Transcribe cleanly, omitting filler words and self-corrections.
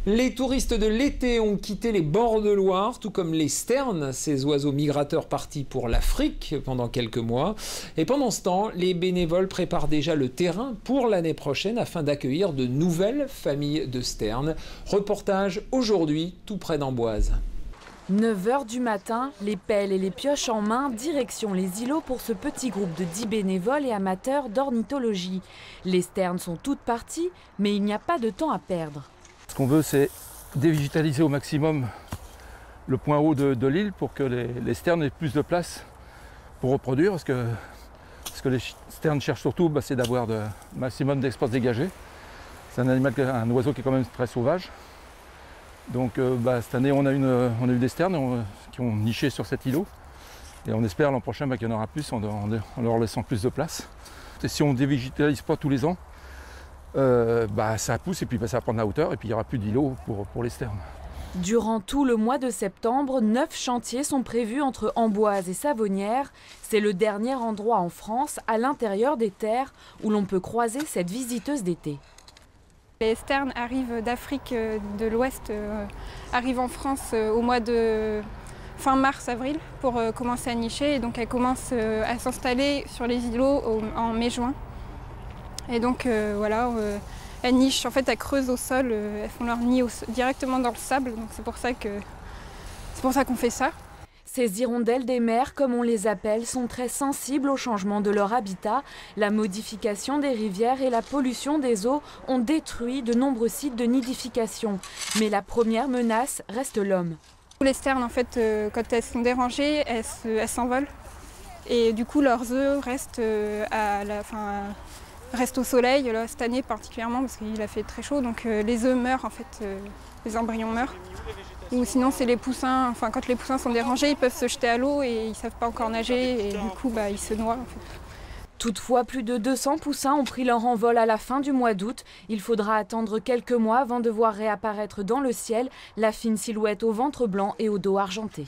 Les touristes de l'été ont quitté les bords de Loire, tout comme les sternes, ces oiseaux migrateurs partis pour l'Afrique pendant quelques mois. Et pendant ce temps, les bénévoles préparent déjà le terrain pour l'année prochaine afin d'accueillir de nouvelles familles de sternes. Reportage aujourd'hui, tout près d'Amboise. 9 h du matin, les pelles et les pioches en main, direction les îlots pour ce petit groupe de 10 bénévoles et amateurs d'ornithologie. Les sternes sont toutes parties, mais il n'y a pas de temps à perdre. Ce qu'on veut, c'est dévégétaliser au maximum le point haut de l'île pour que les sternes aient plus de place pour reproduire. Parce que les sternes cherchent surtout, c'est d'avoir le maximum d'espace dégagé. C'est un oiseau qui est quand même très sauvage. Donc cette année, on a eu des sternes qui ont niché sur cet îlot. Et on espère l'an prochain qu'il y en aura plus en leur laissant plus de place. Et si on ne dévégétalise pas tous les ans, ça pousse et puis ça va prendre la hauteur et puis il n'y aura plus d'îlot pour les sternes. Durant tout le mois de septembre, 9 chantiers sont prévus entre Amboise et Savonnières. C'est le dernier endroit en France, à l'intérieur des terres, où l'on peut croiser cette visiteuse d'été. Les sternes arrivent d'Afrique de l'Ouest, arrivent en France au mois de fin mars-avril pour commencer à nicher. Et donc elles commencent à s'installer sur les îlots en mai-juin. Et donc elles nichent, en fait elles creusent au sol, elles font leur nid directement dans le sable. Donc c'est pour ça qu'on fait ça. Ces hirondelles des mers, comme on les appelle, sont très sensibles au changement de leur habitat. La modification des rivières et la pollution des eaux ont détruit de nombreux sites de nidification. Mais la première menace reste l'homme. Les sternes, en fait, quand elles sont dérangées, elles s'envolent. Et du coup, leurs œufs restent, restent au soleil, là, cette année particulièrement, parce qu'il a fait très chaud. Donc les œufs meurent, en fait, les embryons meurent. Ou sinon, c'est les poussins, quand les poussins sont dérangés, ils peuvent se jeter à l'eau et ils ne savent pas encore nager et du coup, ils se noient. En fait. Toutefois, plus de 200 poussins ont pris leur envol à la fin du mois d'août. Il faudra attendre quelques mois avant de voir réapparaître dans le ciel la fine silhouette au ventre blanc et au dos argenté.